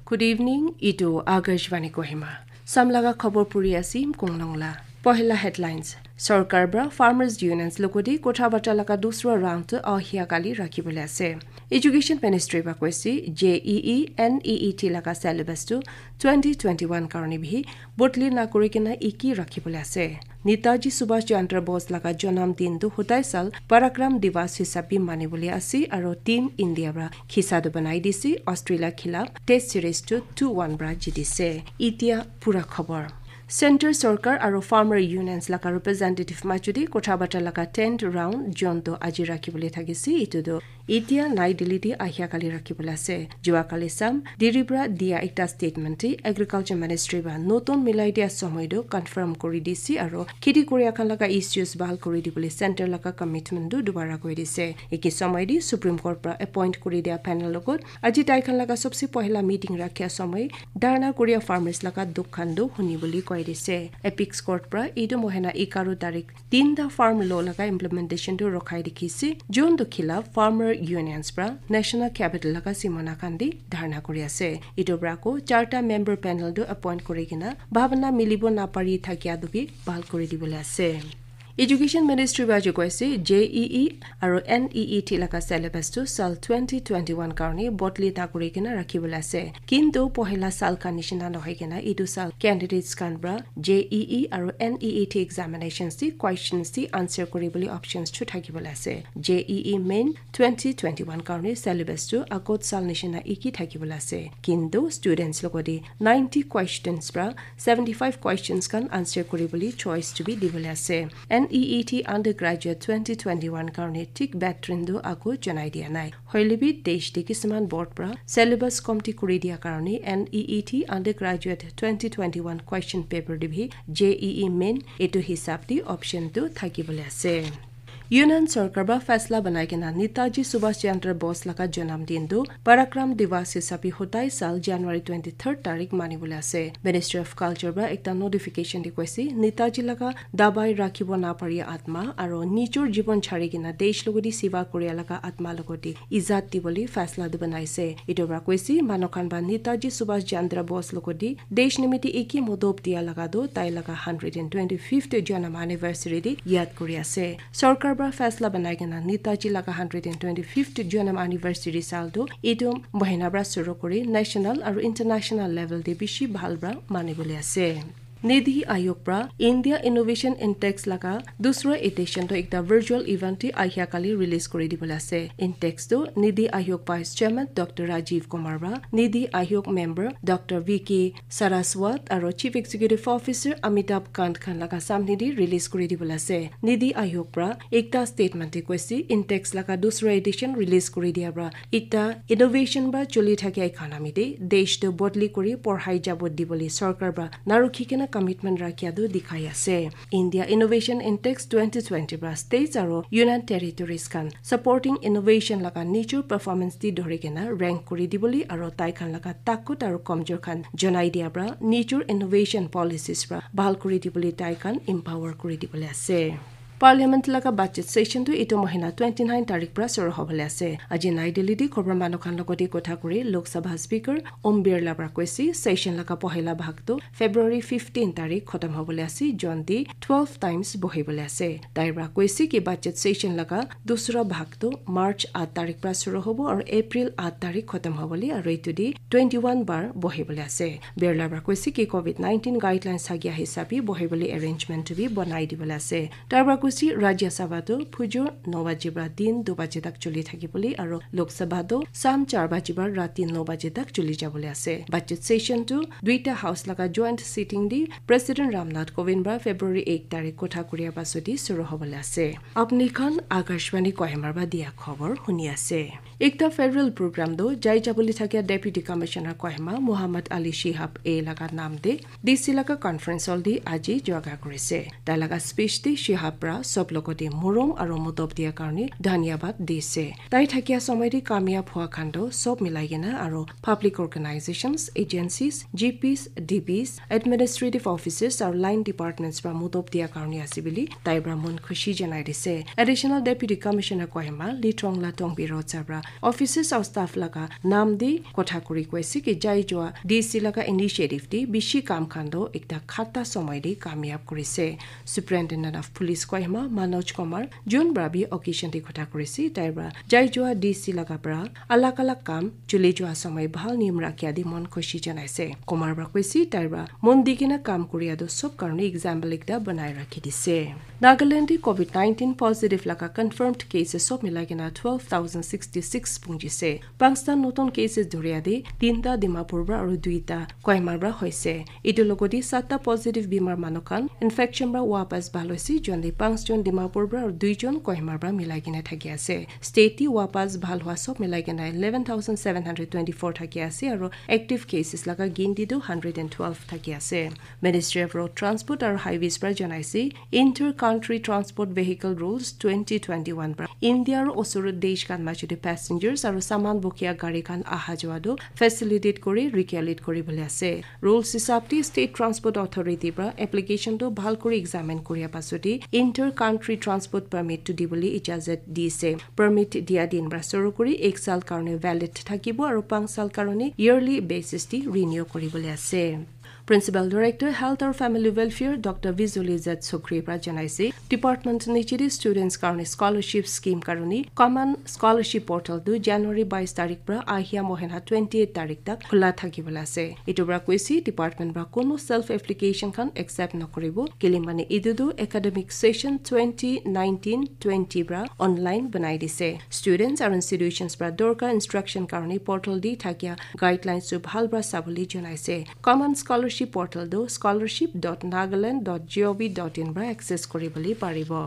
Good evening, ito Agashvani Kohima. Samlaga khobor puri asim konglongla. Pohila headlines. Sarkar bra Farmers Unions lokodi kotha bata laka dusra round to ahia kali rakhibole ase. Education Ministry ba kwesi JEE NEET laka syllabus to 2021 karone bhi botli na kurikena iki rakhibole ase. Netaji Subhash Chandra Bose laka janam din du hotai sal Parakram Divas hisabi manibole ase aro Team India bra khisadu banai disi Australia khilaf test series to 2-1 bra jitise. Itia pura khobor. Center Sarkar aro Farmer Unions laka representative majudi kothabata laka 10th round jonto aji rakhibole thagisi itudo itia nai diliti ahia kali rakhibole ase jua kali sam diribra dia ekta statement agriculture ministry ba noton milai dia somoido confirm kori disi aro khiti korea khan laka issues bal kori dibole center laka commitment du dubara koi dise eki somoidi supreme court pra appoint kori dia panel logot aji tai khan laka sabse pohila meeting rakhya somoi darna korea farmers laka dukhan du huni boli dise Apex Court pra ido mohena 11 tarik 3 da farm law laga implementation to rokhai dikhisi June do khilaf farmer unions pra national capital laga simona kandi dharna kori ase ido bra ko 4ta member panel do appoint korigina bhavana milibo na pari thakya dubi bal kori dibole ase Education Ministry baje koise JEE aro NEET laka syllabus to sal 2021 karone botli ta kurikena rakhibole ase kintu pohila sal kanishina nohigena idu sal candidates kan bra JEE aro NEET examinations the questions the answer koriboli options to thakibole ase JEE main 2021 karone syllabus to akot sal nishina iki thakibole ase kintu students logodi 90 questions bra 75 questions kan answer koriboli choice to be dibole ase NEET undergraduate 2021 karone tik batrindo ako janai dia nai hoilibi desh de kisman board pra syllabus komti kuri dia karone NEET undergraduate 2021 question paper dibhi JEE main etu hisab di option to thakibole ase Union Sarkar ba faisla banai kena Netaji Subhash Chandra Bose laka janam din do Parakram Divas hisabi hotai sal January 23rd tarik manibole ase Ministry of Culture ba ekta notification di koisi Netaji laka dabai rakhibo na pari atma aro nichur jibon chhari kena desh logodi siva korea laka atma logodi izat di boli faisla du banaise ito bra koisi manokan ba Netaji Subhash Chandra Bose logodi desh nimiti eki modob dia laga do tai laga 125th janam anniversary di yad korea ase Sarkar bra faisla banai kena Netaji laga 125th janam anniversary saldo edu mohina bra suru kori national aro international level de bishi bhal bra manibole ase Nidhi Ayog pra India Innovation Index laga dusra edition to ekta virtual event ahia kali release kori dibole ase index to Nidhi Ayog vice chairman Dr Rajiv Kumar bra Nidhi Ayog member Dr VK Saraswat aro chief executive officer Amitabh Kant khan laga samni di release kori dibole ase Nidhi Ayog pra ekta statement te koisi index laga dusra edition release kori dia bra ekta innovation ba choli thake economy de desh to bodli kori porhai jabot diboli sarkar bra narukhi kena commitment rakhya do dikhai ase India Innovation Index 2020 bra states aro union territories kan supporting innovation laga nature performance di dhorigena rank kori diboli aro tai khan laga takut aro komjor khan jonai dia bra nature innovation policies bra bhal kori diboli tai khan empower kori diboli ase Parliament laga budget session to ito mohina 29 tarik pra suru hobole ase aji nai delhi di khobor manokhan logoti kotha kori Lok Sabha speaker Om Birla bra koisi session laga pohila bhag to February 15 tarik khotam hobole ase jonti 12 times bohibole ase dai bra koisi ki budget session laga dusra bhag to March 8 tarik pra suru hobo aur April 8 tarik khotam hobole aru etu di 21 bar bohibole ase Birla bra koisi ki COVID-19 guidelines hagya hisabi bohibole arrangement to be banai dibole ase dar bra Rajya Sabha to Pujur 9 baje bra din 2 baje tak choli thakiboli aro Lok Sabha to sam 4 baje bra rati 9 baje tak choli jabole ase budget session to duita house laga joint sitting di President Ramnath Kovind bra February 1 tarik kotha kuria pasodi suru hobole ase apni khan Akashvani Kohimar ba dia khobor huni ase ekta federal program do jai jaboli thakya deputy commissioner Kohima Muhammad Ali Shihab a laga naam de DC laga conference hall di aji joga korise ta laga speech di Shihab bra সব লগতে মৰম আৰু মতব দিয়া কাৰণে ধন্যবাদ দিছে তাই থাকিয়া সময়তে কামিয়াব হোৱা খান্ড সব মিলাই কিনা আৰু public organisations agencies GPs DBs administrative officers আৰু লাইন ডিপাৰ্টমেণ্টছ পৰা মতব দিয়া কাৰণে আছে বুলি তাই ব্ৰাহ্মণ খুশি জনাই দিছে additional deputy commissioner Kohima Litongla টংবিৰত চাবৰা অফিচাৰ্ছ আৰু ষ্টাফ লগা নাম দি কথা কৰি কৈছে কি যাই যোৱা ডিসি লগা ইনিচিয়েটিভ দি বেছি কাম খান্ড একটা খাতা সময় দি কামিয়াব কৰিছে superintendent of police Kohima Manoj Kumar জুন ব্ৰাবি অকেশন দি কথা কৰিছে তাইৰ পৰা যাই যোৱা ডিসি লগা পৰা আলাক আলাক কাম চলি যোৱা সময় ভাল নিয়ম ৰাখি আদি মন খুশি জনাইছে কুমাৰ পৰা কৈছে তাইৰ পৰা মন দি কিনে কাম কৰি আদি সব কাৰণে এক্সাম্পল একটা বনাই ৰাখি দিছে নাগালেণ্ডে কোভিড-19 পজিটিভ লগা কনফাৰ্মড কেसेस সব মিলাই কিনা 12,066 পুঞ্জিছে পাকিস্তান নতুন কেसेस ধৰি আদি 3টা ডিমাপুৰ পৰা আৰু 2টা কহিমাৰ পৰা হৈছে ইটো লগতে 7টা পজিটিভ বিমাৰ মানকান ইনফেকচন পৰা ৱাপাস ভাল হৈছে জনে 5 জন ডিমাপুৰ পৰা আৰু 2 জন কহিমাৰ পৰা মিলাই কিনে থাকি আছে ষ্টেটি ৱাপাস ভাল হোৱা সব মিলাই কিনা 11,724 থাকি আছে আৰু এক্টিভ কেसेस লগা গিনদিটো 112 থাকি আছে মিনিষ্ট্ৰি অফ ৰোড ট্ৰান্সপোৰ্ট আৰু হাইৱেজ পৰা জনাইছে inter country transport vehicle rules 2021 পৰা ইণ্ডিয়াৰ ওচৰত দেশ কান মাজতে প্যাসেঞ্জাৰ্ছ আৰু সামান বকিয়া গাড়ী কান আহা যোৱাটো ফেচিলিটেট কৰি ৰিকেলিট কৰিবলৈ আছে ৰুলছ হিচাপটি ষ্টেট ট্ৰান্সপোৰ্ট অথৰিটি পৰা এপ্লিকেশনটো ভাল কৰি এক্সামিন কৰিয়া পাছতে ইন্টাৰ কান্ট্ৰি ট্ৰান্সপোৰ্ট পাৰমিট টু দিবলৈ ইজাজত দিছে পাৰমিট দিয়া দিন পৰা সৰু কৰি 1 সাল কাৰণে ভ্যালিড থাকিব আৰু 5 সাল কাৰণে ইয়াৰলি বেচিছ দি ৰিনিউ কৰিবলৈ আছে Principal Director Health and Family Welfare Dr. Vizuli Z. Sukri Prajanaisi Department Nichiri Students Karni Scholarship Scheme Karuni Common Scholarship Portal du January 22 tarik pra ahia mohena 28 tarik tak khula thakibala ase itu bra koisi department bra kono self application kan accept nakoribo kelimane idudu academic session 2019-20 bra online banai dise students or institutions bra dorka instruction karni portal di thakia guidelines su bhal bra sabuli janaise common scholarship portal do scholarship.nagaland.gov.in bra access koribali paribo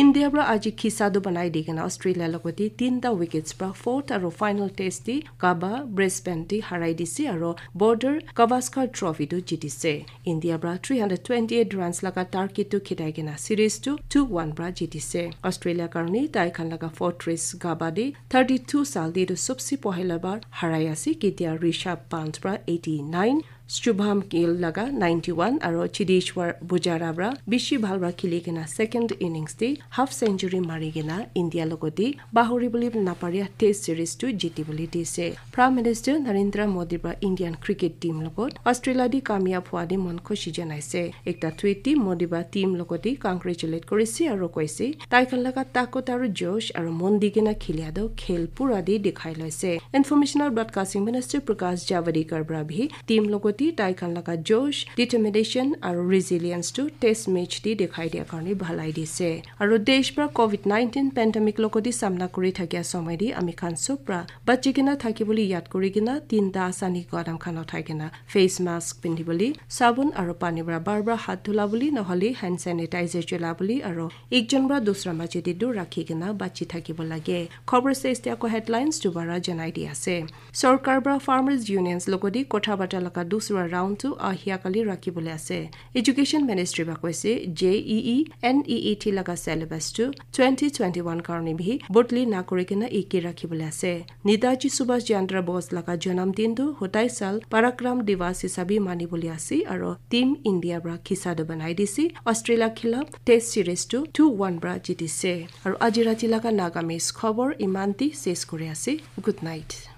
India bra aji khisado banai digena Australia logoti 3ta wickets bra fourth aro final test di Kaba Brisbane di harai dise aro border Gavaskar trophy to jitise India bra 328 runs laga target to khidai gena series to 2-1 bra jitise Australia karni tai khan laga fortress Gaba di 32 sal di to subsi pohela bar harai ase ketia Rishabh Pant bra 89 Shubham Gill laga 91 aro Chideshwar Bujara bra bishi bhalra khili kena second innings di half century mari gena India logoti bahuri boli naparia test series to jitiboli dise Prime Minister Narendra Modi bra Indian cricket team logot Australia di kamyab hwa di mon khoshi janaise ekta tweet di Modi ba team logoti congratulate korise aro koise taikan laga takot aro josh aro mon di gena khilia do khel pura di dikhai loise Information Broadcasting Minister Prakash Javadekar bra bhi team logot Taikan laga Josh, determination and resilience to test match di dekhai dia karni bhalai dise aru desh pra COVID-19 pandemic lokodi samna kori thakia somai di ami khan sopra bachigina thakiboli yad korigina tinta asani gadam khan uthagina face mask pindiboli sabun aru pani bra barbar hath dhulaboli nohali hand sanitizer cholaboli aru ekjon bra dusra majidi dur rakhigina bachi thakibo lage khobor se istia ko headlines dubara janai di ase sarkar bra farmers unions lokodi kotha bata laga round to ahia kali rakibole ase education ministry ba koise JEE NEET laga syllabus to 2021 karni bhi botli na korikena eki rakibole ase Netaji Subhash Chandra Bose laga janam din tu hotai sal parakram divas hisabi mani boli ase aro team India bra khisado banai disi Australia khilap test series to 2-1 bra jitise aro ajirati laga nagamis khobor imanti ses kore ase good night